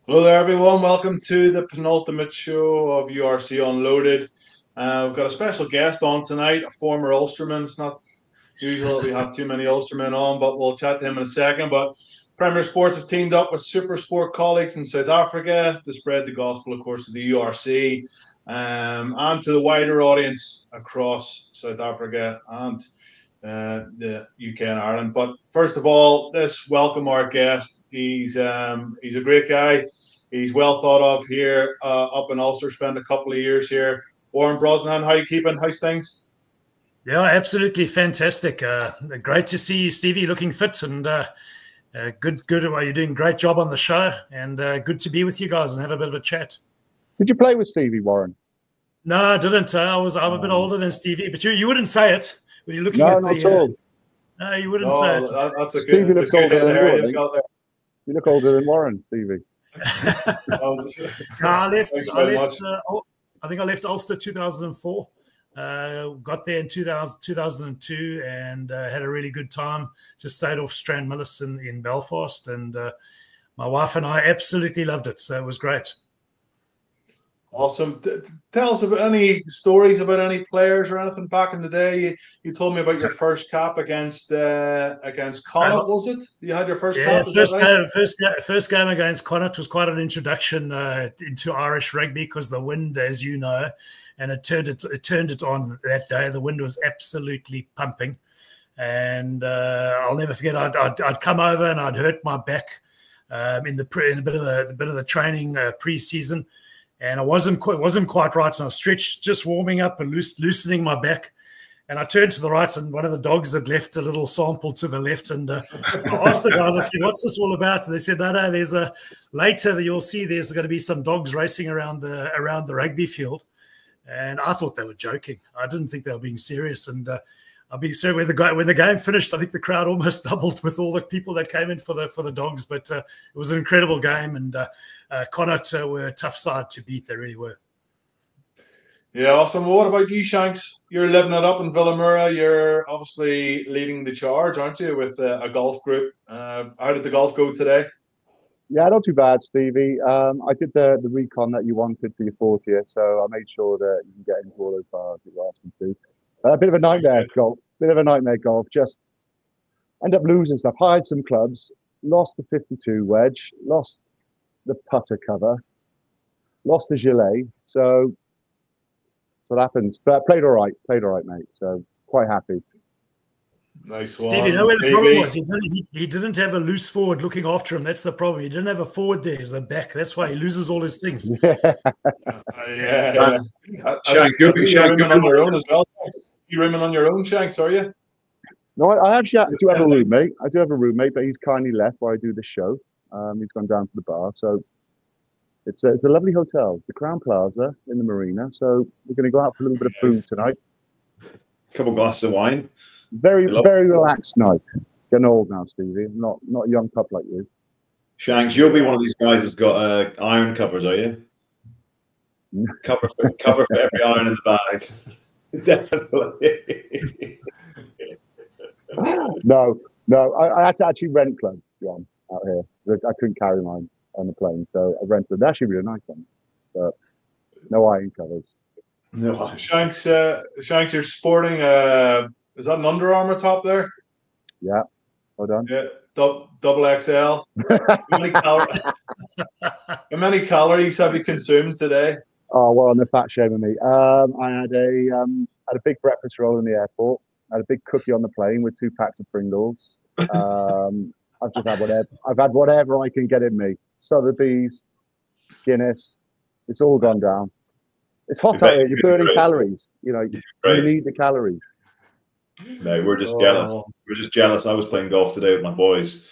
Hello there, everyone. Welcome to the penultimate show of URC Unloaded. We've got a special guest on tonight, a former Ulsterman. It's not usual that we have too many Ulstermen on, but we'll chat to him in a second. But Premier Sports have teamed up with Super Sport colleagues in South Africa to spread the gospel, of course, to the URC and to the wider audience across South Africa and the UK and Ireland. But first of all, let's welcome our guest. He's a great guy. He's well thought of here up in Ulster. Spent a couple of years here. Warren Brosnihan, how you keeping? How's things? Yeah, absolutely fantastic. Great to see you, Stevie, looking fit and good. Well, you're doing a great job on the show, and good to be with you guys and have a bit of a chat. Did you play with Stevie, Warren? No, I didn't. I'm a bit older than Stevie, but you wouldn't say it when you're looking no, at not at all. No, you wouldn't say it. That's a Stevie good, looks older than Warren. You look older than Warren, Stevie. I think I left Ulster 2004. Got there in 2002 and had a really good time. Just stayed off Stranmillis in Belfast, and my wife and I absolutely loved it. So it was great. Awesome. Tell us about any stories about any players or anything back in the day. You told me about your first cap against Connacht, was it? You had your first cap? First game against Connacht was quite an introduction into Irish rugby because the wind, as you know, and it turned it on that day. The wind was absolutely pumping, and I'll never forget. I'd come over and I'd hurt my back in the bit of the training pre-season. And I wasn't quite right, and I was stretched, just warming up and loosening my back. And I turned to the right, and one of the dogs had left a little sample to the left. And I asked the guys, I said, "What's this all about?" And they said, "No, there's later you'll see there's going to be some dogs racing around the rugby field." And I thought they were joking. I didn't think they were being serious. And I'll be serious. When the game finished, I think the crowd almost doubled with all the people that came in for the dogs. But it was an incredible game, and Connacht were a tough side to beat. They really were. Yeah, awesome. Well, what about you, Shanks? You're living it up in Villamura. You're obviously leading the charge, aren't you, with a golf group? How did the golf go today? Yeah, not too bad, Stevie. I did the recon that you wanted for your 40th, so I made sure that you can get into all those bars that you asked me to. A bit of a nightmare golf. Just end up losing stuff. Hired some clubs, lost the 52 wedge, lost the putter cover, lost the gilet. So that's what happens. But played all right, mate. So quite happy. Nice one. Steve, you know where the problem was? He didn't have a loose forward looking after him. That's the problem. He didn't have a forward there. He's a back. That's why he loses all his things. Yeah. You're rooming on your own as well. You rooming on your own, Shanks, are you? No, I actually do have a roommate. I do have a roommate, but he's kindly left while I do the show. He's gone down to the bar. So it's a lovely hotel, the Crown Plaza in the Marina. So we're going to go out for a little bit of food tonight. A couple of glasses of wine. Very relaxed night. Getting old now, Stevie. Not a young pup like you. Shanks, you'll be one of these guys that's got iron covers, are you? cover for every iron in the bag. Definitely. No. I had to actually rent clubs, John, out here. I couldn't carry mine on the plane, so I rented. They're actually really nice ones, but no iron covers. No. Shanks, you're sporting is that an Under Armour top there? Yeah. Hold on. Yeah, double XL. How many calories have you consumed today? Oh well, they're fat shaming me. I had a big breakfast roll in the airport. I had a big cookie on the plane with 2 packs of Pringles. I've just had whatever. I've had whatever I can get in me. Sotheby's, Guinness. It's all gone down. It's hot out here. You're burning calories. You know, you need the calories. No, we're just jealous. We're just jealous. I was playing golf today with my boys,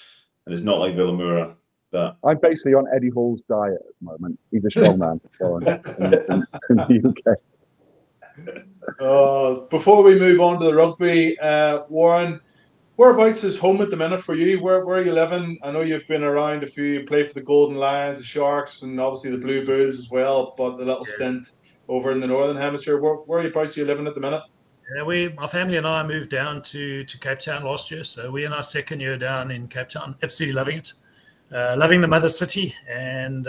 and it's not like Villamura. But I'm basically on Eddie Hall's diet at the moment. He's a strong man in the UK. Before we move on to the rugby, Warren, whereabouts is home at the minute for you? Where are you living? I know you've been around a few. You played for the Golden Lions, the Sharks, and obviously the Blue Bulls as well. But a little stint over in the Northern Hemisphere. Whereabouts are you living at the minute? Yeah, my family and I moved down to Cape Town last year, so we're in our second year down in Cape Town. Absolutely loving it. loving the mother city and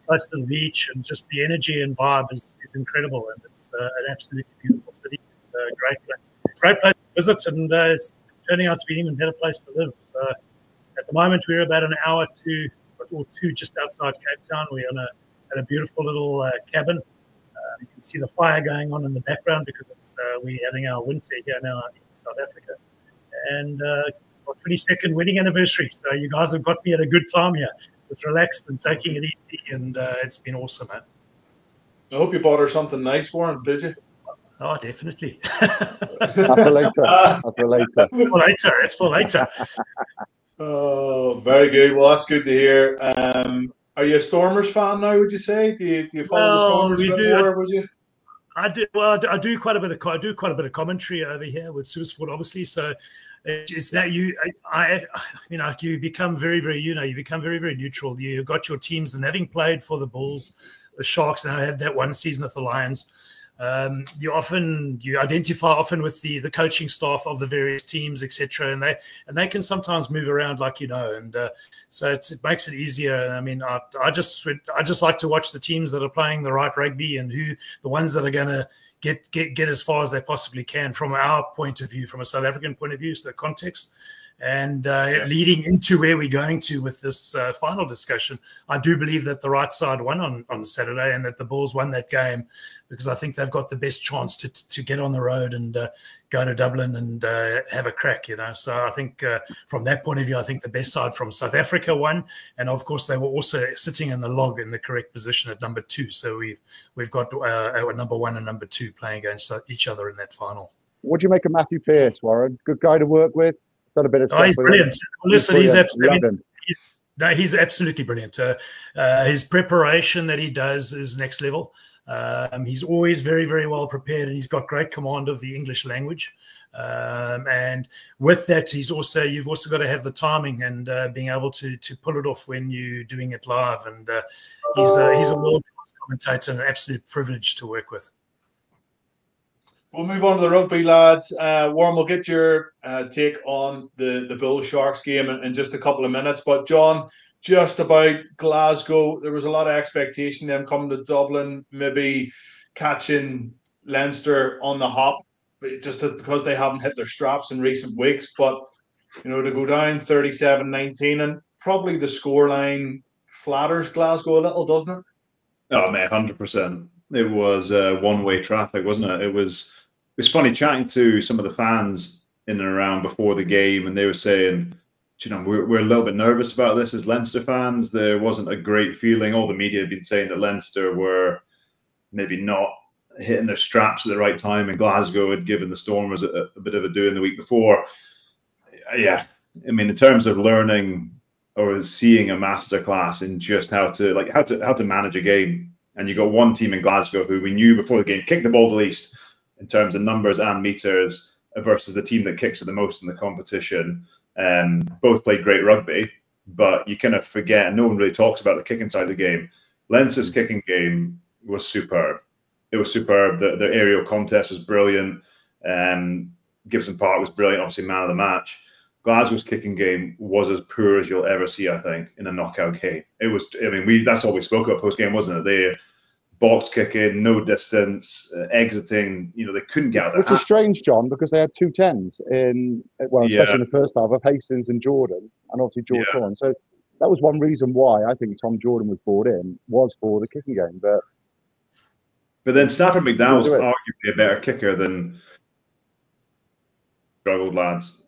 close to the beach, and just the energy and vibe is incredible, and it's an absolutely beautiful city. Great place to visit, and it's turning out to be an even better place to live. So at the moment, we're about an hour or two just outside Cape Town. We're at a beautiful little cabin. You can see the fire going on in the background because we're having our winter here now in South Africa. And it's our 22nd wedding anniversary. So you guys have got me at a good time here. It's relaxed and taking it easy, and it's been awesome, man. I hope you bought her something nice for him, did you? Oh, definitely. That's for later. That's for later. It's for later. Oh, very good. Well, that's good to hear. Are you a Stormers fan now, would you say? Do you follow the Stormers a bit more, would you? I do. Well, I do quite a bit of commentary over here with SuperSport, obviously. So it's that you become very, very neutral. You've got your teams, and having played for the Bulls, the Sharks, and I had that one season with the Lions. You identify often with the coaching staff of the various teams, etc., and they can sometimes move around, and so it makes it easier. I mean, I just like to watch the teams that are playing the right rugby and the ones that are going to get as far as they possibly can from our point of view, from a South African point of view, so the context. And leading into where we're going to with this final discussion, I do believe that the right side won on Saturday, and that the Bulls won that game because I think they've got the best chance to get on the road and go to Dublin and have a crack, So I think from that point of view, I think the best side from South Africa won, and of course they were also sitting in the log in the correct position at number 2. So we've got our number 1 and number 2 playing against each other in that final. What do you make of Matthew Pearce, Warren? Good guy to work with. Done a bit of stuff. Oh, he's brilliant. Listen, he's absolutely brilliant. His preparation that he does is next level. He's always very, very well prepared, and he's got great command of the English language. And with that, you've also got to have the timing and being able to pull it off when you're doing it live. And he's a world-class commentator, and an absolute privilege to work with. We'll move on to the rugby, lads. Warren, we'll get your take on the Bull Sharks game in just a couple of minutes. But John, just about Glasgow, there was a lot of expectation them coming to Dublin, maybe catching Leinster on the hop, just because they haven't hit their straps in recent weeks. But to go down 37-19, and probably the scoreline flatters Glasgow a little, doesn't it? Oh, mate, 100%. It was one-way traffic, wasn't it? It was funny chatting to some of the fans in and around before the game, and they were saying, we're a little bit nervous about this as Leinster fans. There wasn't a great feeling. All the media had been saying that Leinster were maybe not hitting their straps at the right time, and Glasgow had given the Stormers a bit of a doing the week before. Yeah, I mean, in terms of learning or seeing a masterclass in just how to manage a game, and you got one team in Glasgow who we knew before the game kicked the ball the least in terms of numbers and meters versus the team that kicks it the most in the competition. Both played great rugby, but you kind of forget, and no one really talks about the kicking side of the game. Leinster's kicking game was superb. It was superb. The aerial contest was brilliant. Gibson Park was brilliant, obviously man of the match. Glasgow's kicking game was as poor as you'll ever see, I think, in a knockout game. It was, that's all we spoke about post-game, wasn't it? They box kicking, no distance, exiting, they couldn't get out. Which is strange, John, because they had 2 10s especially in the first half of Hastings and Jordan, and obviously George Thorne. So that was one reason why I think Tom Jordan was brought in, was for the kicking game. But then Stafford McDowell's arguably a better kicker than struggled, lads.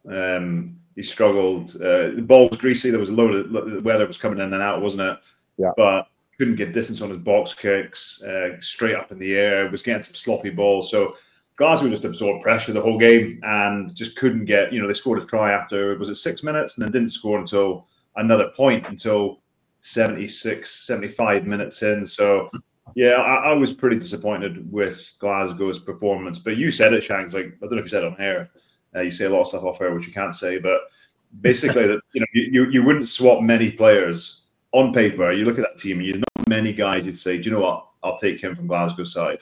He struggled. The ball was greasy. There was a load of the weather was coming in and out, wasn't it? Yeah. But couldn't get distance on his box kicks, straight up in the air, was getting some sloppy balls. So Glasgow just absorbed pressure the whole game and just couldn't get, they scored a try after, was it 6 minutes? And then didn't score until another point until 76, 75 minutes in. So, yeah, I was pretty disappointed with Glasgow's performance. But you said it, Shanks, I don't know if you said it on air. You say a lot of stuff off air, which you can't say. But basically, that you wouldn't swap many players on paper. You look at that team and you're not many guys you'd say, do you know what, I'll take him from Glasgow's side.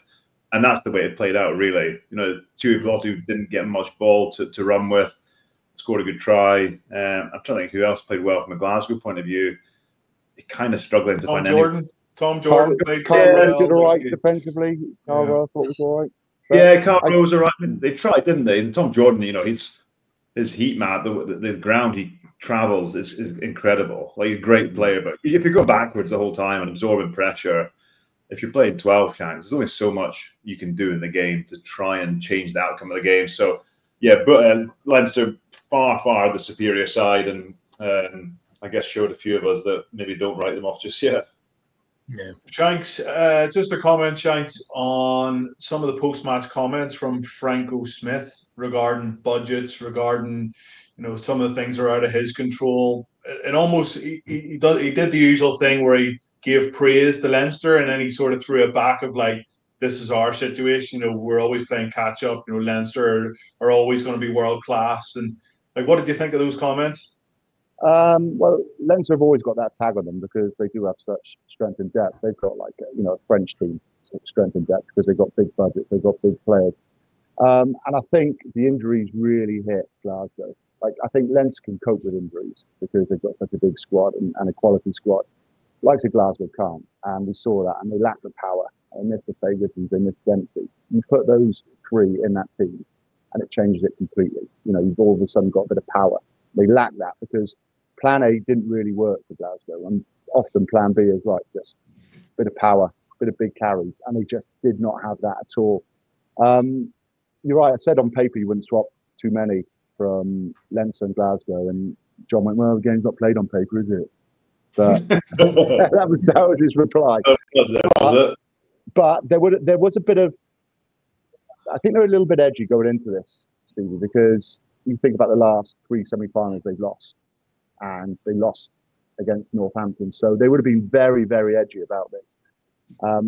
And that's the way it played out, really. Tuivasa didn't get much ball to run with, scored a good try. I'm trying to think who else played well from a Glasgow point of view. kind of struggling to find Tom Jordan played quite Carl did well. all right defensively. Carl I thought was all right. But yeah, Carl was all right. I mean, they tried, didn't they? And Tom Jordan, you know, his heat map, the ground he travels is incredible. Like, a great player, but if you go backwards the whole time and absorbing pressure, if you're playing 12 shanks, there's only so much you can do in the game to try and change the outcome of the game. So, yeah, but Leinster far the superior side, and I guess showed a few of us that maybe don't write them off just yet. Yeah, Shanks, just a comment, Shanks, on some of the post-match comments from Franco Smith regarding budgets, regarding, you know, some of the things are out of his control. It almost he did the usual thing where he gave praise to Leinster, and then he sort of threw it back of like, this is our situation. You know, we're always playing catch up. You know, Leinster are always going to be world class. And like, what did you think of those comments? Well, Leinster have always got that tag on them because they do have such strength and depth. They've got like a French team strength and depth because they've got big budgets, they've got big players. And I think the injuries really hit Glasgow. Like, I think Leinster can cope with injuries because they've got such a big squad and a quality squad. Likes of Glasgow can't, and we saw that, and they lack the power. They missed the Ferguson, they missed Dempsey. You put those three in that team, and it changes it completely. You know, you've all of a sudden got a bit of power. They lack that because Plan A didn't really work for Glasgow, and often Plan B is right, just a bit of power, a bit of big carries, and they just did not have that at all. You're right, I said on paper you wouldn't swap too many from Leinster and Glasgow, and John went, well, the game's not played on paper, is it? But that was his reply. But there was a bit of, I think they're a little bit edgy going into this, Stevie, because you think about the last 3 semi-finals they've lost, and they lost against Northampton, so they would have been very, very edgy about this.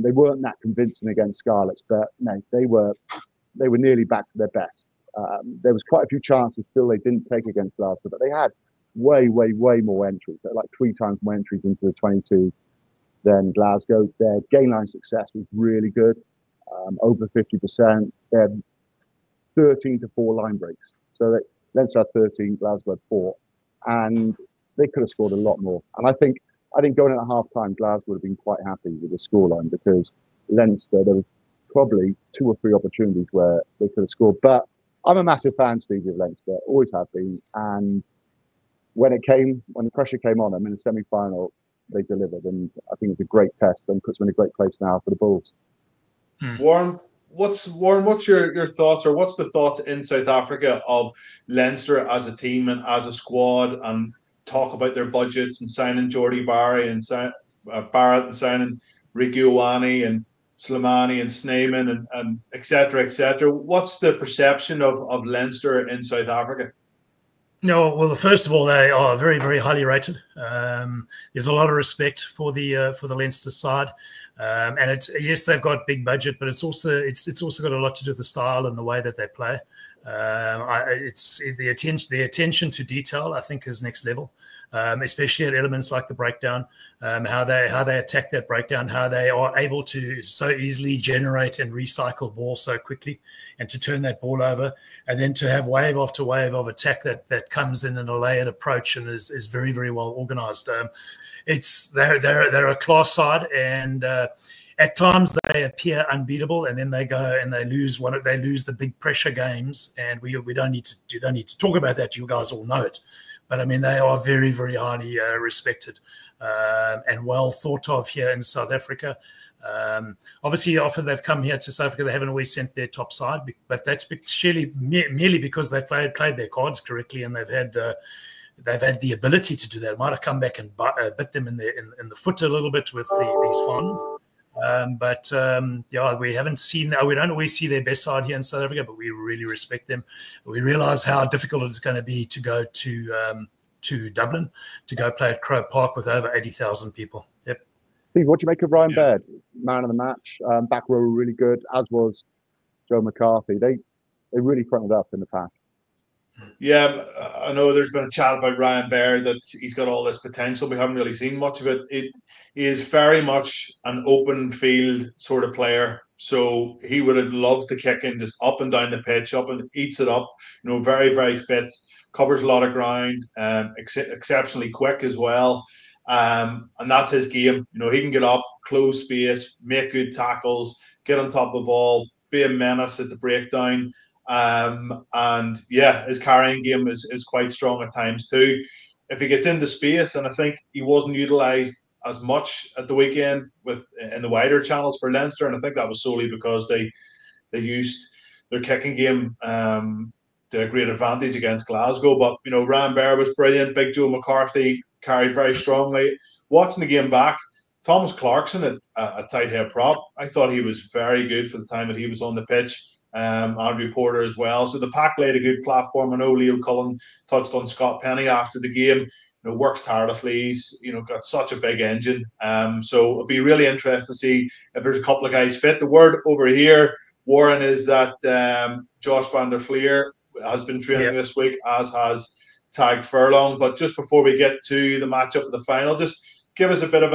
They weren't that convincing against Scarlets, but no, they were nearly back to their best. There was quite a few chances still they didn't take against Glasgow, but they had way more entries, like 3 times more entries into the 22 than Glasgow. Their gain line success was really good, over 50%. They had 13 to 4 line breaks. So Leinster had 13, Glasgow had 4, and they could have scored a lot more. And I think going in at half time, Glasgow would have been quite happy with the scoreline because Leinster, there was probably 2 or 3 opportunities where they could have scored. But I'm a massive fan, Stevie, of Leinster, always have been. And when the pressure came on them in the semi-final, they delivered, and I think it's a great test and puts them in a great place now for the Bulls. Warren, what's your thoughts, or what's the thoughts in South Africa of Leinster as a team and as a squad, and talk about their budgets and signing Jordy Barry and Barrett and signing Ricky Ioane and Slimani and Snyman and et cetera, et cetera. What's the perception of Leinster in South Africa? No, well, first of all, they are very, very highly rated. There's a lot of respect for the Leinster side, and yes, they've got big budget, but it's also got a lot to do with the style and the way that they play. It's the attention to detail, I think, is next level, especially at elements like the breakdown, how they attack that breakdown, how they are able to so easily generate and recycle ball so quickly, and to turn that ball over, and then to have wave after wave of attack that comes in a layered approach and is very, very well organized. They're a class side, and at times they appear unbeatable, and then they go and they lose the big pressure games, and we don't need to talk about that. You guys all know it, but I mean, they are very, very highly respected and well thought of here in South Africa. Obviously, after they've come here to South Africa, they haven't always sent their top side, but that's merely because they've played their cards correctly, and they've had the ability to do that. It might have come back and bit them in the foot a little bit with these finals. Yeah, we haven't seen. We don't always see their best side here in South Africa, but we really respect them. We realise how difficult it's going to be to go to Dublin to go play at Croke Park with over 80,000 people. Yep. Steve, what do you make of Ryan Baird, man of the match? Back row were really good, as was Joe McCarthy. They really fronted up in the pack. Yeah, I know there's been a chat about Ryan Baird that he's got all this potential. We haven't really seen much of it. He is very much an open field sort of player. So he would have loved to kick in just up and down the pitch, up and eats it up. You know, very, very fit, covers a lot of ground, exceptionally quick as well. And that's his game. You know, he can get up, close space, make good tackles, get on top of the ball, be a menace at the breakdown. And yeah, his carrying game is quite strong at times too. If he gets into space, and I think he wasn't utilised as much at the weekend in the wider channels for Leinster, and I think that was solely because they used their kicking game to a great advantage against Glasgow. But you know, Ryan Bear was brilliant. Big Joe McCarthy carried very strongly. Watching the game back, Thomas Clarkson at tight head prop, I thought he was very good for the time that he was on the pitch. Andrew Porter as well. So the pack laid a good platform. I know Leo Cullen touched on Scott Penny after the game. You know, works tirelessly. He's, you know, got such a big engine. So it'll be really interesting to see if there's a couple of guys fit. The word over here, Warren, is that Josh van der Fleer has been training this week, as has Tag Furlong. But just before we get to the matchup of the final, just give us a bit of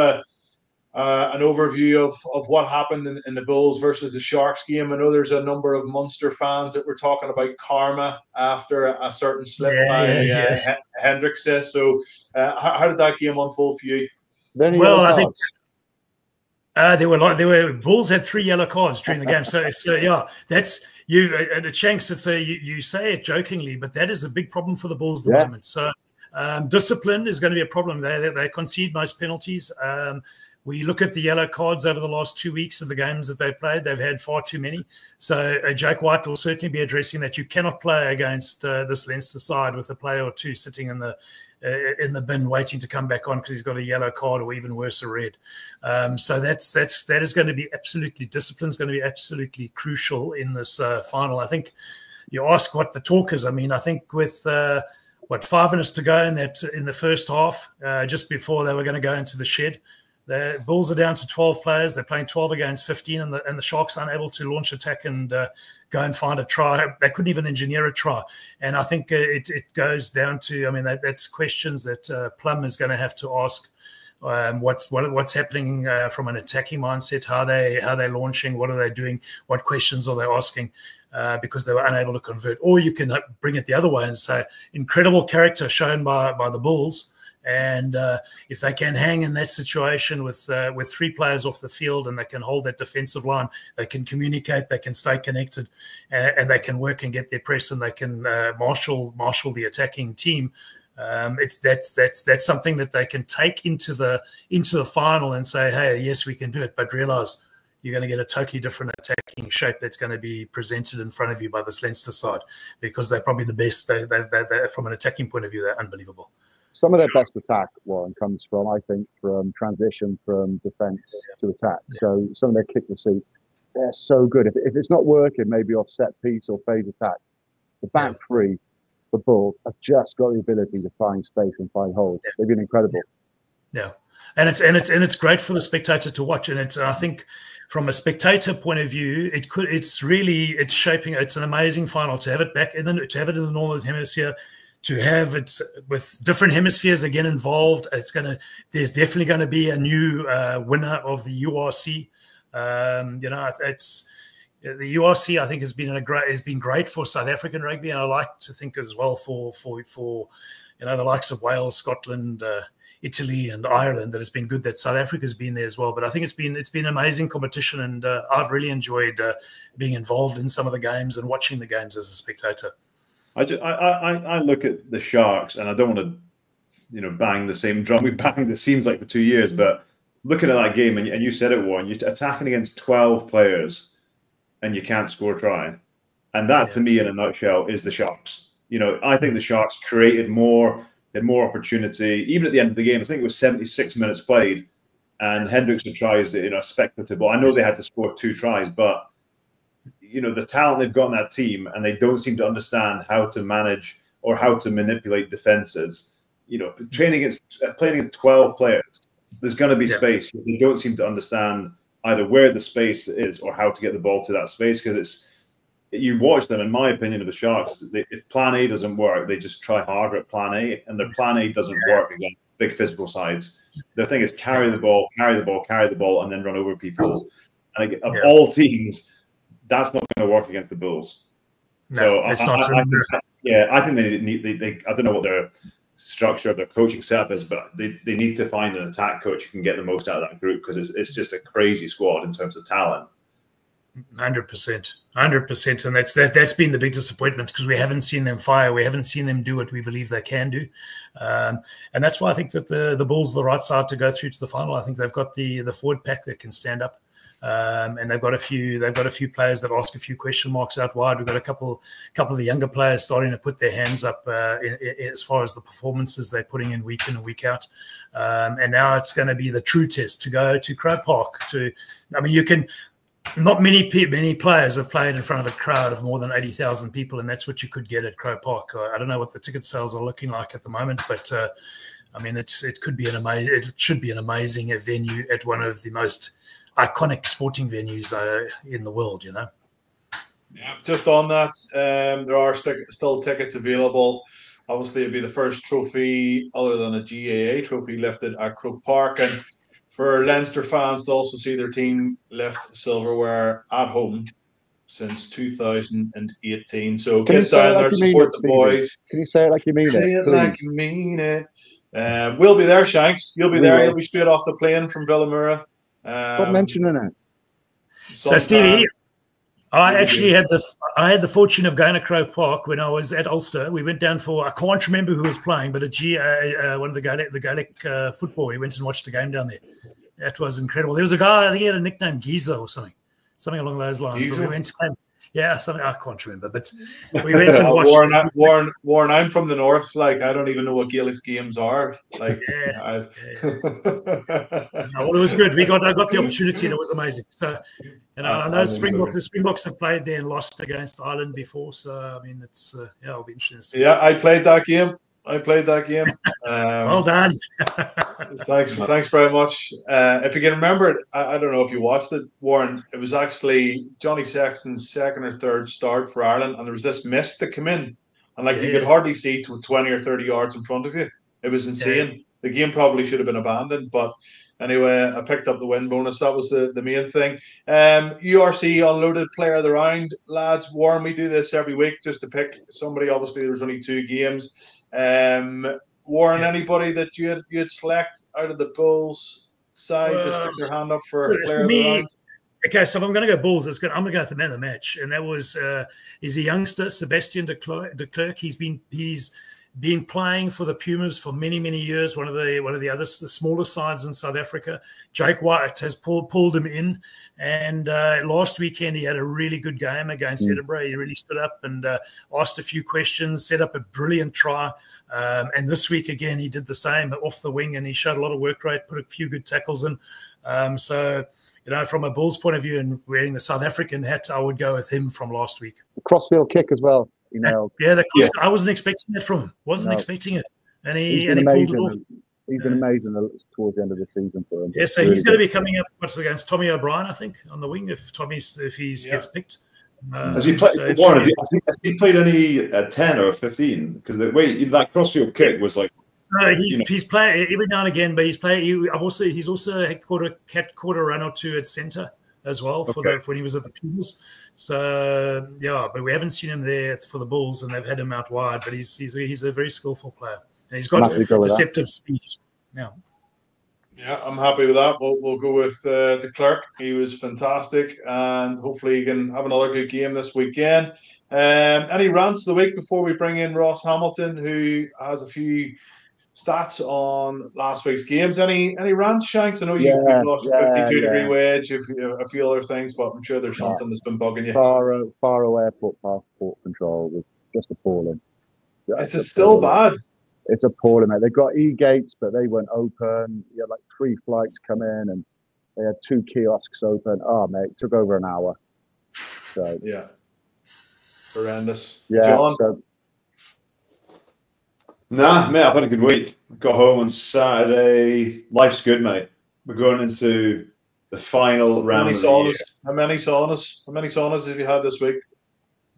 an overview of what happened in the Bulls versus the Sharks game. I know there's a number of Munster fans that were talking about karma after a certain slip by Hendricks. So how did that game unfold for you? Well, I think there were Bulls had 3 yellow cards during the game. So yeah, that's you. And Shanks, you say it jokingly, but that is a big problem for the Bulls at the moment. So discipline is going to be a problem. They concede most penalties. We look at the yellow cards over the last 2 weeks of the games that they've played. They've had far too many. So Jake White will certainly be addressing that. You cannot play against this Leinster side with a player or two sitting in the bin waiting to come back on because he's got a yellow card or even worse, a red. So that is going to be absolutely, discipline is going to be absolutely crucial in this final. I think you ask what the talk is. I mean, I think with 5 minutes to go in the first half, just before they were going to go into the shed, the Bulls are down to 12 players. They're playing 12 against 15, and the Sharks are unable to launch attack and go and find a try. They couldn't even engineer a try. And I think it goes down to, I mean, that's questions that Plum is going to have to ask. What's happening from an attacking mindset? How they launching? What are they doing? What questions are they asking? Because they were unable to convert. Or you can bring it the other way and say, incredible character shown by the Bulls. And if they can hang in that situation with 3 players off the field and they can hold that defensive line, they can communicate, they can stay connected, and they can work and get their press, and they can marshal the attacking team. That's something that they can take into the final and say, hey, yes, we can do it, but realize you're going to get a totally different attacking shape that's going to be presented in front of you by this Leinster side, because they're probably the best. They're from an attacking point of view, they're unbelievable. Some of their best attack, Warren, comes from, I think, from transition from defence to attack. So some of their kick receipt, they're so good. If it's not working, maybe off set piece or phase attack, the back 3, the Bulls, have just got the ability to find space and find holes. They've been incredible. Yeah, and it's great for the spectator to watch. And I think from a spectator point of view, it's shaping. It's an amazing final to have it back, and then to have it in the Northern Hemisphere. To have it with different hemispheres again involved, there's definitely going to be a new winner of the URC. It's the URC. I think has been great for South African rugby, and I like to think as well for the likes of Wales, Scotland, Italy, and Ireland. That it's been good that South Africa's been there as well. But I think it's been amazing competition, and I've really enjoyed being involved in some of the games and watching the games as a spectator. I look at the Sharks, and I don't want to, bang the same drum we banged, it seems like, for 2 years, but looking at that game, and you said it, Warren, you're attacking against 12 players and you can't score a try. And that, to me, in a nutshell, is the Sharks. I think the Sharks created more, had more opportunity. Even at the end of the game, I think it was 76 minutes played, and Hendricks had tries that, speculative. Well, I know they had to score 2 tries, but the talent they've got in that team, and they don't seem to understand how to manage or how to manipulate defenses. Playing against 12 players, there's going to be space. They don't seem to understand either where the space is or how to get the ball to that space, because you watch them, in my opinion, of the Sharks, if plan A doesn't work, they just try harder at plan A, and their plan A doesn't work against big physical sides. The thing is carry the ball, and then run over people. And of all teams, that's not going to work against the Bulls. No, it's not. I think they I don't know what their structure of their coaching setup is, but they need to find an attack coach who can get the most out of that group, because it's just a crazy squad in terms of talent. 100%, 100%, and that's been the big disappointment, because we haven't seen them fire, we haven't seen them do what we believe they can do, and that's why I think that the Bulls are the right side to go through to the final. I think they've got the forward pack that can stand up. And they've got a few players that ask a few question marks out wide. We've got a couple of the younger players starting to put their hands up as far as the performances they're putting in and week out. And now it's going to be the true test to go to Croke Park. Not many players have played in front of a crowd of more than 80,000 people, and that's what you could get at Croke Park. I don't know what the ticket sales are looking like at the moment, but it should be an amazing venue at one of the most iconic sporting venues in the world, you know. Yeah, just on that, there are still tickets available. Obviously, it'll be the first trophy other than a GAA trophy lifted at Croke Park, and for Leinster fans to also see their team lift silverware at home since 2018. So get down there, support the boys. Can you say it like you mean it? Say it like you mean it. We'll be there, Shanks. You'll be there. You'll be straight off the plane from Villamura. Stop mentioning it. So, Stevie, I actually had the fortune of going to Croke Park when I was at Ulster. We went down for, I can't remember who was playing, but one of the Gaelic football. We went and watched the game down there. That was incredible. There was a guy, I think he had a nickname, Giza or something along those lines. But we went to something I can't remember, but we went and watched. Warren, I'm from the north. Like, I don't even know what Gaelic games are. Like, well, it was good. I got the opportunity, and it was amazing. So, I know the Springboks have played there and lost against Ireland before. So, I mean, it's it'll be interesting to see. Yeah, I played that game. Well done. Thanks very much. If you can remember it, I don't know if you watched it, Warren. It was actually Johnny Sexton's second or third start for Ireland, and there was this mist that came in, and you could hardly see to 20 or 30 yards in front of you. It was insane. Yeah. The game probably should have been abandoned, but anyway, I picked up the win bonus. That was the main thing. URC Unloaded Player of the Round, lads. Warren, we do this every week just to pick somebody. Obviously, there's only 2 games. Warren, anybody that you'd select out of the Bulls side to stick their hand up for player of the round? Okay, so if I'm going to go Bulls, I'm going to go with the man of the match, and that was he's a youngster, Sebastian de Klerk. He's been playing for the Pumas for many years. One of the smaller sides in South Africa. Jake White has pulled him in, and last weekend he had a really good game against Edinburgh. He really stood up and asked a few questions, set up a brilliant try. And this week again he did the same off the wing, and he showed a lot of work rate, put a few good tackles in. So from a Bulls point of view and wearing the South African hat, I would go with him from last week. The crossfield kick as well. I wasn't expecting it from him. Wasn't expecting it, and he pulled it off. He's been amazing towards the end of the season for him. Yeah, so he's going to be coming up against Tommy O'Brien, I think, on the wing if he gets picked. Has he played? Has he played any 10 or 15? Because the way that crossfield kick was like. No, he's playing every now and again, but he's playing. He's also had caught a run or two at centre as well when he was at the Pumas. So but we haven't seen him there for the Bulls, and they've had him out wide. But he's a very skillful player, and he's got deceptive speed. Yeah, I'm happy with that. We'll go with de Klerk. He was fantastic, and hopefully he can have another good game this weekend. Any rants of the week before we bring in Ross Hamilton, who has a few stats on last week's games? Any rants, Shanks? I know you've lost your 52-degree wedge, a few other things, but I'm sure there's something that's been bugging you. Faro Airport passport control was just appalling. It's still bad. It's appalling, mate. They've got e-gates, but they weren't open. You had 3 flights come in, and they had 2 kiosks open. Oh, mate, it took over an hour. So yeah, horrendous. Yeah, John? Nah, mate, I've had a good week. Got home on Saturday. Life's good, mate. We're going into the final round of the year. How many saunas have you had this week?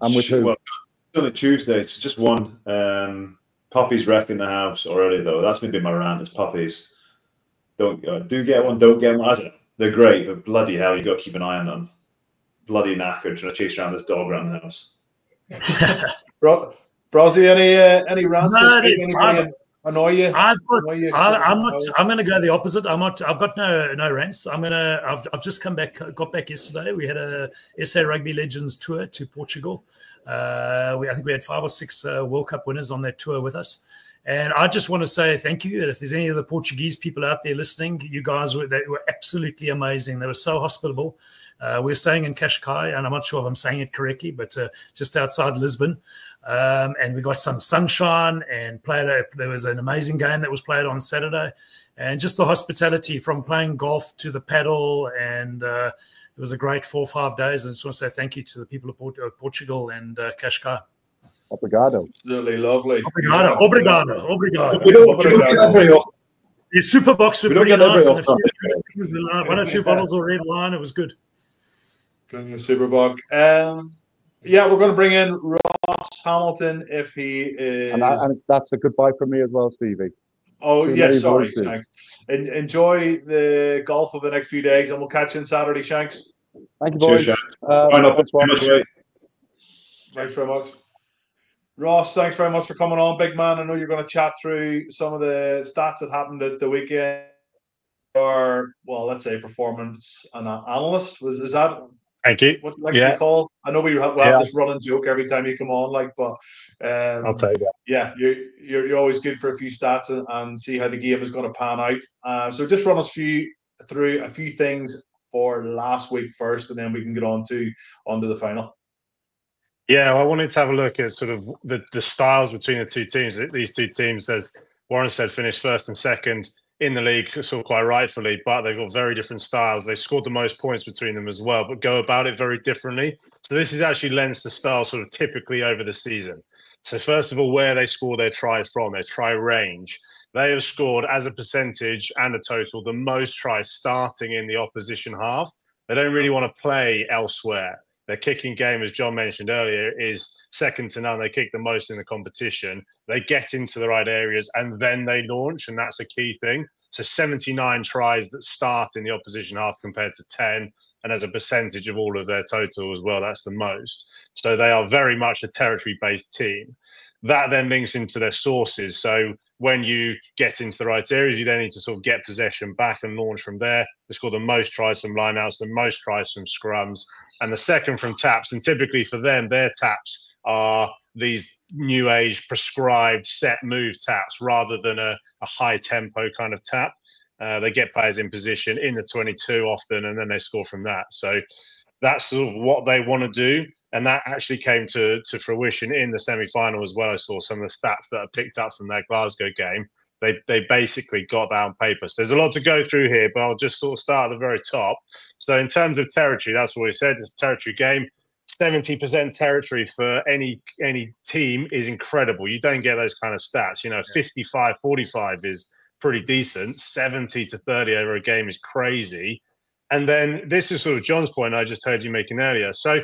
I'm with who? Well, it's only Tuesday. It's just one. Puppies wrecking the house already, though. That's maybe my rant. Is puppies. Do get one. Don't get one. I don't know. They're great, but bloody hell, you got to keep an eye on them. Bloody knackered trying to chase around this dog around the house. Brosy, any rants? No, annoy you? I've got. Annoy you? I'm not. I'm going to go the opposite. I'm not. I've got no rants. I've just come back. Got back yesterday. We had a SA Rugby Legends tour to Portugal. I think we had 5 or 6 World Cup winners on that tour with us. And I just want to say thank you. And if there's any of the Portuguese people out there listening, you guys were absolutely amazing. They were so hospitable. We're staying in Cascais, and I'm not sure if I'm saying it correctly, but just outside Lisbon. And we got some sunshine and there was an amazing game that was played on Saturday. And just the hospitality from playing golf to the paddle. And it was a great 4 or 5 days. I just want to say thank you to the people of Portugal and Cascais. Obrigado. Absolutely lovely. Obrigado. We don't get that very often. The super box were We don't pretty get that nice. very And often. 1 or 2 bottles of red wine. It was good. Drinking a Superbug. Yeah, we're going to bring in Ross Hamilton if he is. And that's a goodbye from me as well, Stevie. Oh, Two yes, many sorry, voices. Shanks. Enjoy the golf of the next few days, and we'll catch you on Saturday, Shanks. Thank you, boys. Cheers, Shanks. Thanks very much. Ross, thanks very much for coming on, big man. I know you're going to chat through some of the stats that happened at the weekend. Or, well, let's say performance analyst. Is that Thank you. what you like to be called? I know we have this running joke every time you come on, but I'll take that. Yeah, you're always good for a few stats and see how the game is going to pan out. So just run us through a few things for last week first, and then we can get onto the final. Yeah, well, I wanted to have a look at sort of the styles between the two teams. These two teams, as Warren said, finished first and second in the league, sort of quite rightfully, but they've got very different styles. They've scored the most points between them as well, but go about it very differently. So this is actually Leinster style sort of typically over the season. So first of all, where they score their tries from, their try range. They have scored as a percentage and a total the most tries starting in the opposition half. They don't really want to play elsewhere. Their kicking game, as John mentioned earlier, is second to none. They kick the most in the competition. They get into the right areas and then they launch, and that's a key thing. So 79 tries that start in the opposition half compared to 10, and as a percentage of all of their total as well, that's the most. So they are very much a territory-based team. That then links into their sources. So when you get into the right areas, you then need to sort of get possession back and launch from there. They score the most tries from lineouts, the most tries from scrums, and the second from taps. And typically for them, their taps are these new age prescribed set move taps rather than a high tempo kind of tap. They get players in position in the 22 often, and then they score from that. So that's sort of what they want to do. And that actually came to fruition in the semi-final as well. I saw some of the stats that are picked up from their Glasgow game. They basically got that on paper. So there's a lot to go through here, but I'll just sort of start at the very top. So in terms of territory, that's what we said. It's a territory game. 70% territory for any team is incredible. You don't get those kind of stats. 55-45 is pretty decent. 70-30 over a game is crazy. And then this is sort of John's point I just heard you making earlier. So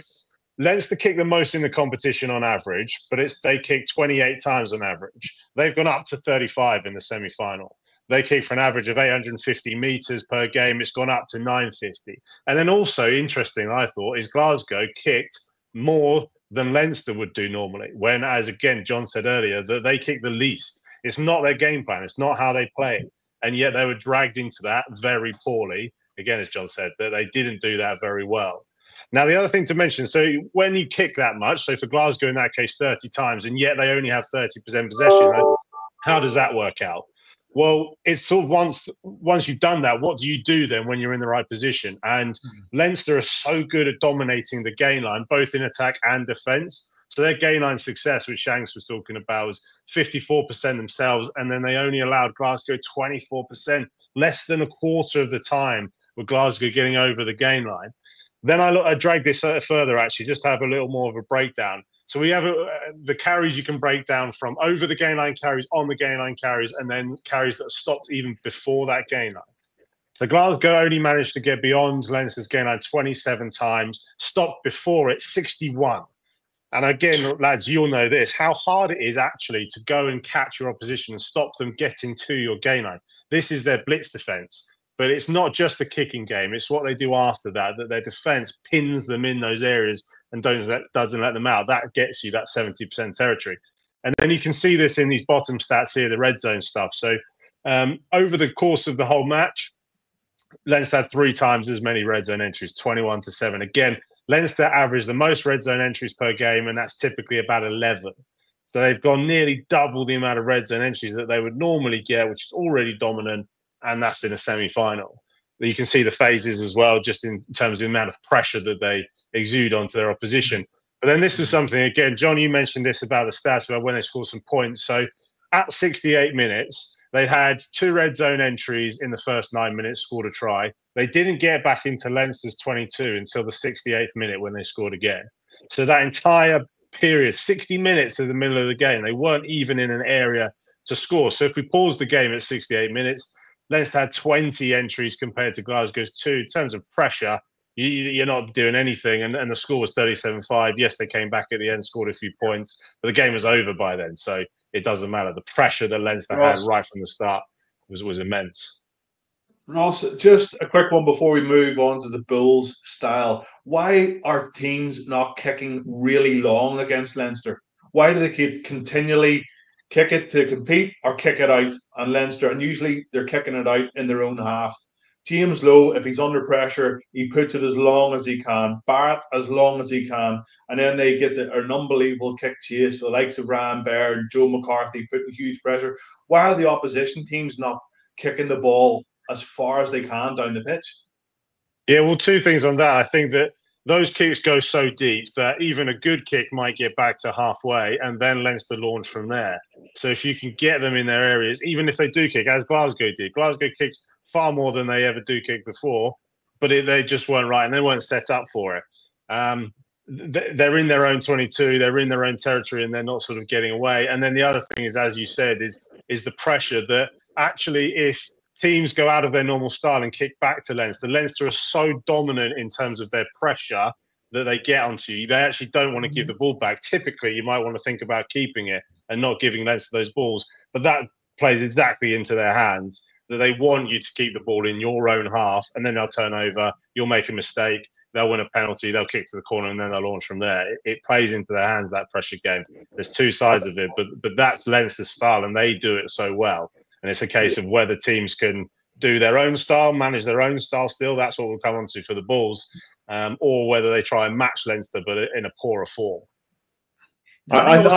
Leinster kick the most in the competition on average, but they kick 28 times on average. They've gone up to 35 in the semi-final. They kick for an average of 850 metres per game. It's gone up to 950. And then also, interesting, I thought, is Glasgow kicked more than Leinster would do normally, when, as again, John said earlier, that they kick the least. It's not their game plan. It's not how they play. And yet they were dragged into that very poorly. Again, as John said, that they didn't do that very well. Now, the other thing to mention, so when you kick that much, so for Glasgow in that case 30 times, and yet they only have 30% possession, how does that work out? Well, it's sort of once you've done that, what do you do then when you're in the right position? And Leinster are so good at dominating the gain line, both in attack and defence. So their gain line success, which Shanks was talking about, was 54% themselves, and then they only allowed Glasgow 24%, less than a quarter of the time with Glasgow getting over the gain line. Then I dragged this further, actually, just to have a little more of a breakdown. So we have the carries you can break down from over the gain line carries, on the gain line carries, and then carries that are stopped even before that gain line. So Glasgow only managed to get beyond Leinster's gain line 27 times, stopped before it 61. And again, lads, you'll know this, how hard it is actually to go and catch your opposition and stop them getting to your gain line. This is their blitz defence. But it's not just a kicking game. It's what they do after that their defence pins them in those areas and doesn't let them out. That gets you that 70% territory. And then you can see this in these bottom stats here, the red zone stuff. So over the course of the whole match, Leinster had 3 times as many red zone entries, 21-7. Again, Leinster averaged the most red zone entries per game, and that's typically about 11. So they've gone nearly double the amount of red zone entries that they would normally get, which is already dominant, and that's in a semi-final. You can see the phases as well, just in terms of the amount of pressure that they exude onto their opposition. But then this was something, again, John, you mentioned this about the stats about when they scored some points. So at 68 minutes, they had 2 red zone entries in the first 9 minutes, scored a try. They didn't get back into Leinster's 22 until the 68th minute when they scored again. So that entire period, 60 minutes in the middle of the game, they weren't even in an area to score. So if we pause the game at 68 minutes, Leinster had 20 entries compared to Glasgow's 2. In terms of pressure, you're not doing anything. And the score was 37-5. Yes, they came back at the end, scored a few points, but the game was over by then. So it doesn't matter. The pressure that Leinster had right from the start was immense. Ross, just a quick one before we move on to the Bulls style. Why are teams not kicking really long against Leinster? Why do they continually kick it to compete or kick it out on Leinster? And usually they're kicking it out in their own half. James Lowe, if he's under pressure, he puts it as long as he can. Barrett as long as he can. And then they get an unbelievable kick chase for the likes of Ryan Baird and Joe McCarthy putting huge pressure. Why are the opposition teams not kicking the ball as far as they can down the pitch? Yeah, well, 2 things on that. I think that those kicks go so deep that even a good kick might get back to halfway and then Leinster launch from there. So if you can get them in their areas, even if they do kick, as Glasgow did, Glasgow kicks far more than they ever do kick before, but they just weren't right and they weren't set up for it. They're in their own 22, they're in their own territory, and they're not sort of getting away. And then the other thing is, as you said, is the pressure that actually if teams go out of their normal style and kick back to Leinster, Leinster are so dominant in terms of their pressure that they get onto you. They actually don't want to give the ball back. Typically, you might want to think about keeping it and not giving Leinster those balls, but that plays exactly into their hands, that they want you to keep the ball in your own half, and then they'll turn over, you'll make a mistake, they'll win a penalty, they'll kick to the corner, and then they'll launch from there. It plays into their hands, that pressure game. There's 2 sides of it, but that's Leinster's style, and they do it so well. And it's a case of whether teams can do their own style, manage their own style still, that's what we'll come on to for the Bulls, or whether they try and match Leinster, but in a poorer form. I think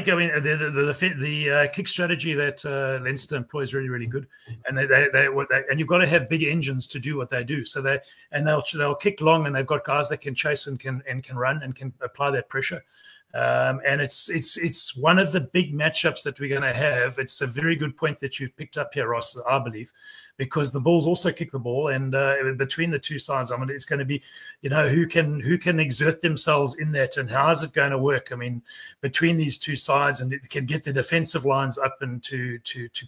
the kick strategy that Leinster employs is really, really good, and and you've got to have big engines to do what they do. So they'll kick long, and they've got guys that can chase and can run and can apply that pressure. And it's one of the big matchups that we're going to have. It's a very good point that you've picked up here, Ross, I believe, because the Bulls also kick the ball, and between the 2 sides, I mean, it's going to be, who can exert themselves in that, and how is it going to work? I mean, between these 2 sides, and it can get the defensive lines up and to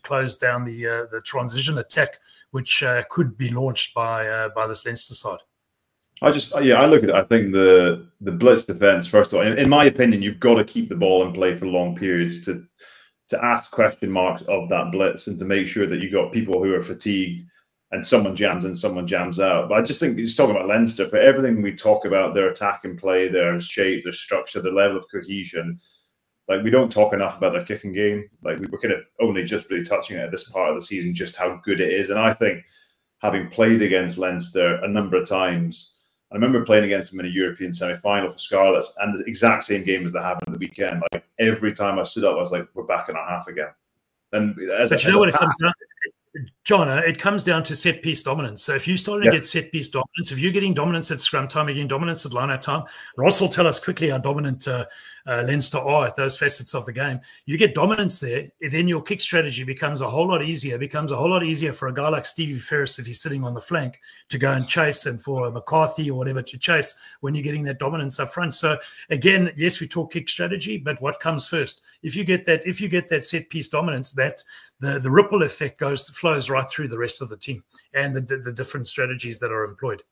close down the transition attack, which could be launched by this Leinster side. I look at it. I think the blitz defense, first of all, in my opinion, you've got to keep the ball in play for long periods to ask question marks of that blitz and to make sure that you got people who are fatigued and someone jams in, someone jams out. But I just think just talking about Leinster, for everything we talk about, their attack and play, their shape, their structure, their level of cohesion, like we don't talk enough about their kicking game. Like we're kind of only just really touching it at this part of the season, just how good it is. And I think having played against Leinster a number of times, I remember playing against them in a European semi-final for Scarlets, and the exact same game as they happened at the weekend. Like every time I stood up, I was like, "We're back in our half again." And but you know what it comes down to, John? It comes down to set piece dominance. So if you start to get set piece dominance, if you're getting dominance at scrum time, you're getting dominance at line-out time. Ross will tell us quickly how dominant Leinster are at those facets of the game. You get dominance there, then your kick strategy becomes a whole lot easier. It becomes a whole lot easier for a guy like Stephen Ferris, if he's sitting on the flank, to go and chase, and for McCarthy or whatever to chase when you're getting that dominance up front. So again, yes, we talk kick strategy, but what comes first? If you get that set piece dominance, that the ripple effect flows right through the rest of the team and the different strategies that are employed.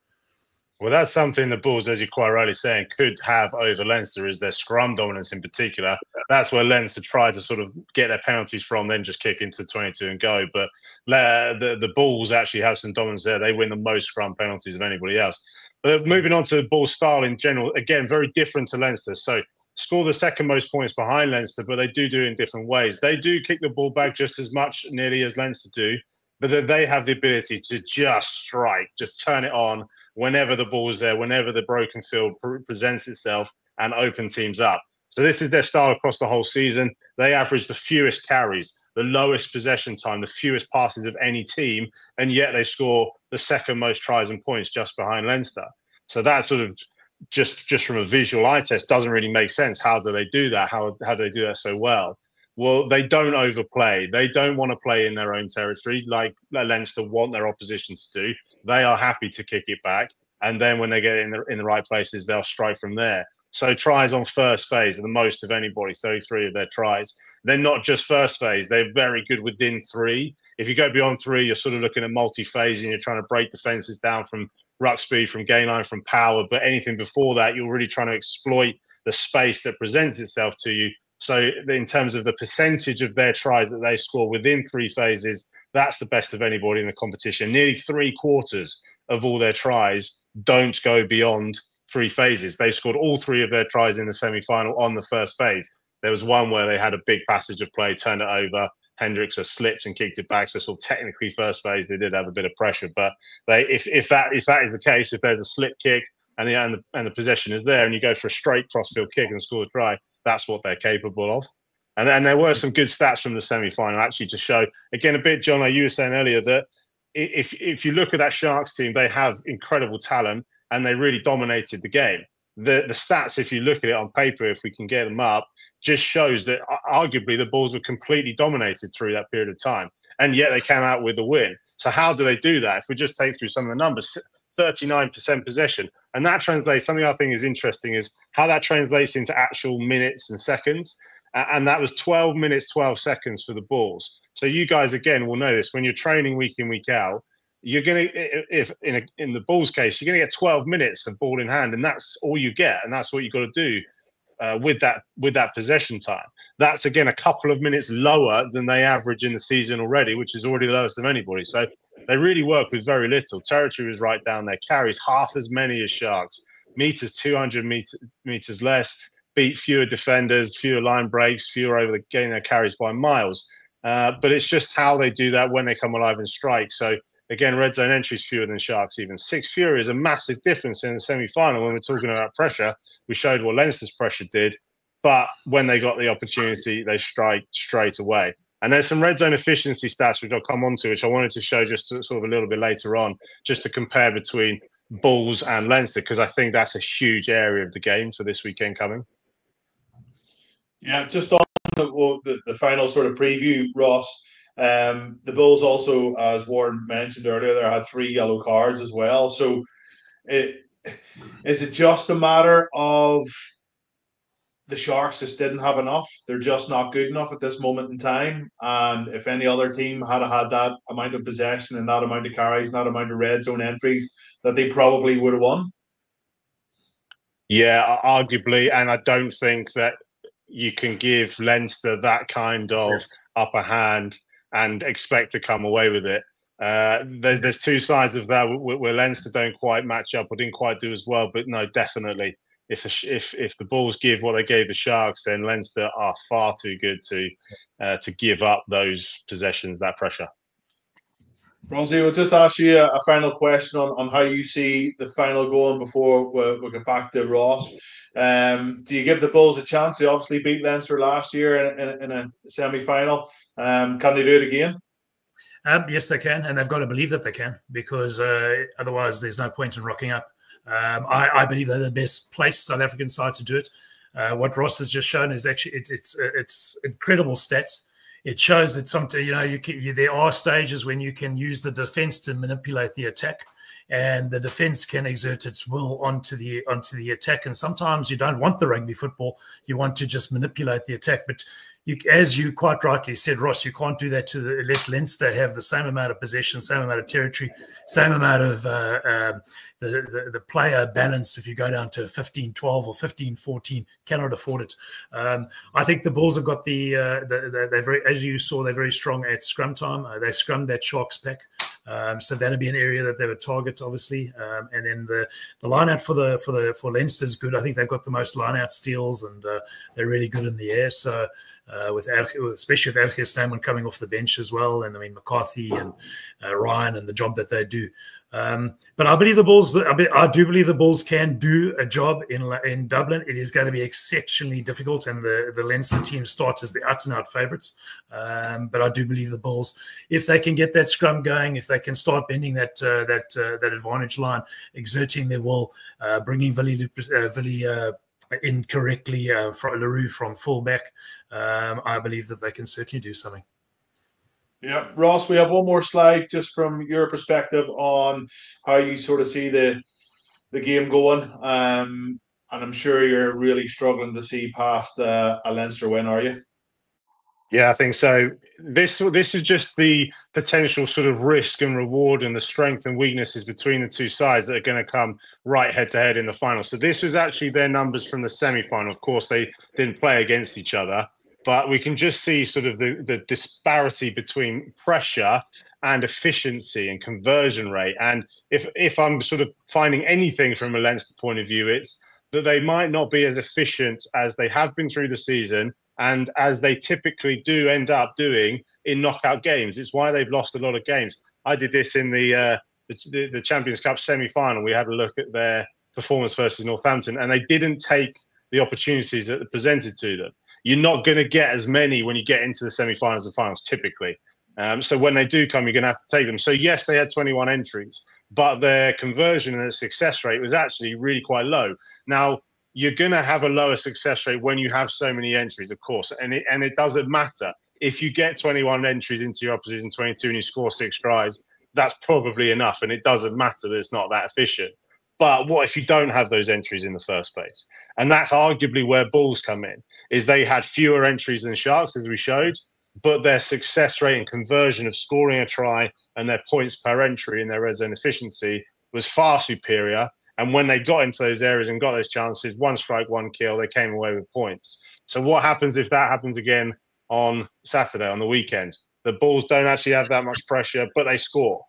Well, that's something the Bulls, as you're quite rightly saying, could have over Leinster, is their scrum dominance in particular. That's where Leinster try to sort of get their penalties from, then just kick into 22 and go. But the Bulls actually have some dominance there. They win the most scrum penalties of anybody else. But moving on to ball style in general, again, very different to Leinster. So score the second most points behind Leinster, but they do it in different ways. They do kick the ball back just as much nearly as Leinster do, but they have the ability to just strike, just turn it on whenever the ball is there, whenever the broken field presents itself, and open teams up. So this is their style across the whole season. They average the fewest carries, the lowest possession time, the fewest passes of any team, and yet they score the second most tries and points just behind Leinster. So that sort of just from a visual eye test doesn't really make sense. How do they do that? How do they do that so well? Well, they don't overplay. They don't want to play in their own territory like Leinster want their opposition to do. They are happy to kick it back, and then when they get in the right places, they'll strike from there. So tries on first phase are the most of anybody, 33 of their tries. They're not just first phase. They're very good within 3. If you go beyond 3, you're sort of looking at multi-phase and you're trying to break defenses down from ruck speed, from gain line, from power. But anything before that, you're really trying to exploit the space that presents itself to you. So in terms of the percentage of their tries that they score within 3 phases, that's the best of anybody in the competition. Nearly 3/4 of all their tries don't go beyond 3 phases. They scored all 3 of their tries in the semi-final on the first phase. There was one where they had a big passage of play, turned it over. Hendricks has slipped and kicked it back. So sort of technically first phase, they did have a bit of pressure. But if that is the case, if there's a slip kick and the possession is there, and you go for a straight crossfield kick and score a try, that's what they're capable of. And there were some good stats from the semi-final actually to show, again, a bit, John, like you were saying earlier, that if you look at that Sharks team, they have incredible talent and they really dominated the game. The stats, if you look at it on paper, if we can get them up, just shows that arguably the Bulls were completely dominated through that period of time. And yet they came out with a win. So how do they do that? If we just take through some of the numbers, 39% possession. And that translates, something I think is interesting is how that translates into actual minutes and seconds. And that was 12 minutes, 12 seconds for the Bulls. So you guys, again, will know this. When you're training week in, week out, you're going to, if in the Bulls case, you're going to get 12 minutes of ball in hand, and that's all you get. And that's what you've got to do with that possession time. That's, again, a couple of minutes lower than they average in the season already, which is already the lowest of anybody. So they really work with very little. Territory was right down there. Carries half as many as Sharks. Meters, 200 meters less. Beat fewer defenders, fewer line breaks, fewer over the getting their carries by miles. But it's just how they do that when they come alive and strike. So again, red zone entries fewer than Sharks. Even 6 fewer is a massive difference in the semi-final. When we're talking about pressure, we showed what Leinster's pressure did. But when they got the opportunity, they strike straight away. And there's some red zone efficiency stats, which I'll come on to, which I wanted to show just to, sort of a little bit later on, just to compare between Bulls and Leinster, because I think that's a huge area of the game for this weekend coming. Yeah, just on the final sort of preview, Ross, the Bulls also, as Warren mentioned earlier, they had 3 yellow cards as well. So is it just a matter of the Sharks just didn't have enough? They're just not good enough at this moment in time. And if any other team had had that amount of possession and that amount of carries and that amount of red zone entries, that they probably would have won? Yeah, arguably. And I don't think that you can give Leinster that kind of upper hand and expect to come away with it. There's 2 sides of that where Leinster don't quite match up or didn't quite do as well. But no, definitely, if the Bulls give what they gave the Sharks, then Leinster are far too good to give up those possessions, that pressure. Bronzy, we'll just ask you a final question on how you see the final going before we'll get back to Ross. Do you give the Bulls a chance? They obviously beat Leinster last year in a semi-final. Can they do it again? Yes, they can, and they've got to believe that they can, because otherwise there's no point in rocking up. I believe they're the best placed South African side to do it. What Ross has just shown is actually it's incredible stats. It shows that there are stages when you can use the defense to manipulate the attack, and the defense can exert its will onto the attack. And sometimes you don't want the rugby football; you want to just manipulate the attack. But as you quite rightly said, Ross, you can't do that to let Leinster have the same amount of possession, same amount of territory, same amount of the player balance. If you go down to 15-12 or 15-14, cannot afford it. I think the Bulls have got they're very, as you saw, they're very strong at scrum time. They scrummed that Sharks pack. So that'll be an area that they would target, obviously. And then the line-out for Leinster is good. I think they've got the most line-out steals, and they're really good in the air. So especially with Ergis Snyman coming off the bench as well, and I mean McCarthy and Ryan and the job that they do. But I believe the Bulls. I do believe the Bulls can do a job in Dublin. It is going to be exceptionally difficult, and the Leinster team start as the out-and-out favourites. But I do believe the Bulls, if they can get that scrum going, if they can start bending that advantage line, exerting their will, bringing Villy incorrectly from LaRue from fullback, I believe that they can certainly do something. Yeah, Ross, we have one more slide just from your perspective on how you sort of see the game going. And I'm sure you're really struggling to see past a Leinster win, are you? Yeah, I think so. This is just the potential sort of risk and reward and the strength and weaknesses between the two sides that are going to come right head-to-head in the final. So this was actually their numbers from the semi-final. Of course, they didn't play against each other, but we can just see sort of the disparity between pressure and efficiency and conversion rate. And if I'm sort of finding anything from a Leinster point of view, it's that they might not be as efficient as they have been through the season, and as they typically do end up doing in knockout games. It's why they've lost a lot of games. I did this in the Champions Cup semi-final. We had a look at their performance versus Northampton, and they didn't take the opportunities that were presented to them. You're not going to get as many when you get into the semi-finals and finals, typically. So when they do come, you're going to have to take them. So yes, they had 21 entries, but their conversion and their success rate was actually really quite low. Now, you're going to have a lower success rate when you have so many entries, of course, and it doesn't matter. If you get 21 entries into your opposition 22 and you score 6 tries, that's probably enough, and it doesn't matter that it's not that efficient. But what if you don't have those entries in the first place? And that's arguably where Bulls come in, is they had fewer entries than Sharks, as we showed, but their success rate and conversion of scoring a try and their points per entry and their red zone efficiency was far superior. And when they got into those areas and got those chances, 1 strike, 1 kill, they came away with points. So what happens if that happens again on Saturday, on the weekend? The Bulls don't actually have that much pressure, but they score.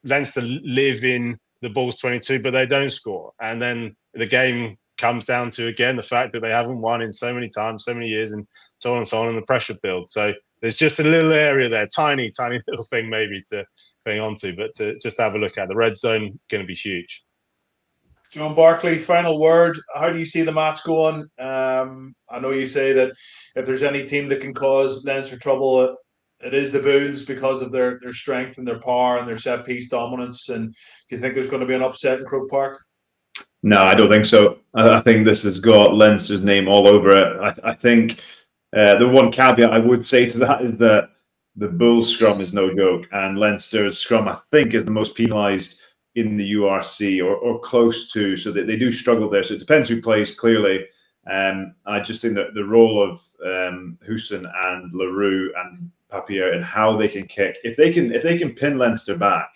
Leinster live in the Bulls 22, but they don't score. And then the game comes down to, again, the fact that they haven't won in so many times, so many years, and so on and so on, and the pressure builds. So there's just a little area there, tiny little thing maybe to hang on to, but to just have a look at. The red zone, going to be huge. John Barclay, final word. How do you see the match going? I know you say that if there's any team that can cause Leinster trouble, it is the Bulls because of their strength and their power and their set-piece dominance. And do you think there's going to be an upset in Croke Park? No, I don't think so. I think this has got Leinster's name all over it. I think the one caveat I would say to that is that the Bulls scrum is no joke, and Leinster's scrum, I think, is the most penalised in the URC or close to, so that they do struggle there. So it depends who plays, clearly. I just think that the role of Houston and LaRue and Papier and how they can kick, if they can pin Leinster back,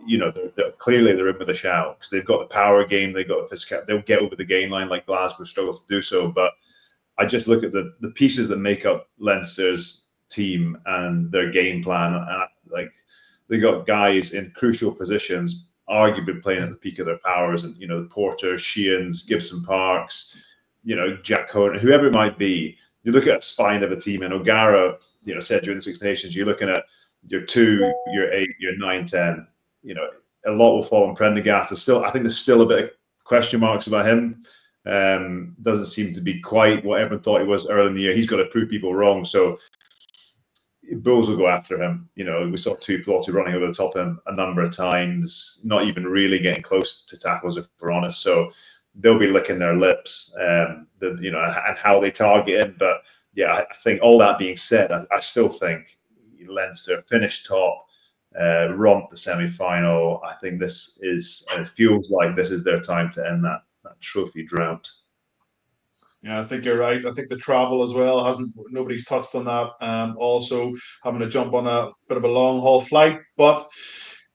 you know, clearly they're in with a shout because they've got the power game, they've got the physical, they'll get over the game line like Glasgow struggles to do so. But I just look at the pieces that make up Leinster's team and their game plan, and like, they got guys in crucial positions, arguably playing at the peak of their powers, and you know, the Porter, Sheehan's, Gibson Parks, you know, Jack Cohen, whoever it might be. You look at a spine of a team, and O'Gara, you know, said during the Six Nations, you're looking at your 2, your 8, your 9, 10. You know, a lot will fall on Prendergast. I think there's still a bit of question marks about him. Doesn't seem to be quite what everyone thought he was early in the year. He's got to prove people wrong. So Bulls will go after him. You know, we saw Tuipulotu running over the top of him a number of times, not even really getting close to tackles, if we're honest. So they'll be licking their lips, you know, and how they target him. But yeah, I think all that being said, I still think Leinster finished top, romp the semi-final. I think this is, it feels like this is their time to end that trophy drought. Yeah, I think you're right. I think the travel as well nobody's touched on that. Also having to jump on a bit of a long haul flight, but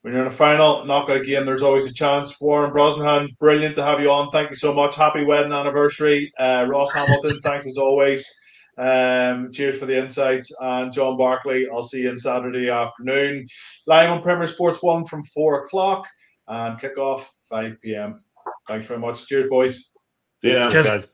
when you're in a final knockout game, there's always a chance. Warren Brosnihan, brilliant to have you on. Thank you so much. Happy wedding anniversary. Ross Hamilton, thanks as always. Cheers for the insights. And John Barclay, I'll see you on Saturday afternoon. Live on Premier Sports 1 from 4 o'clock and kick off 5 p.m. Thanks very much. Cheers, boys. See you now, Cheers. guys.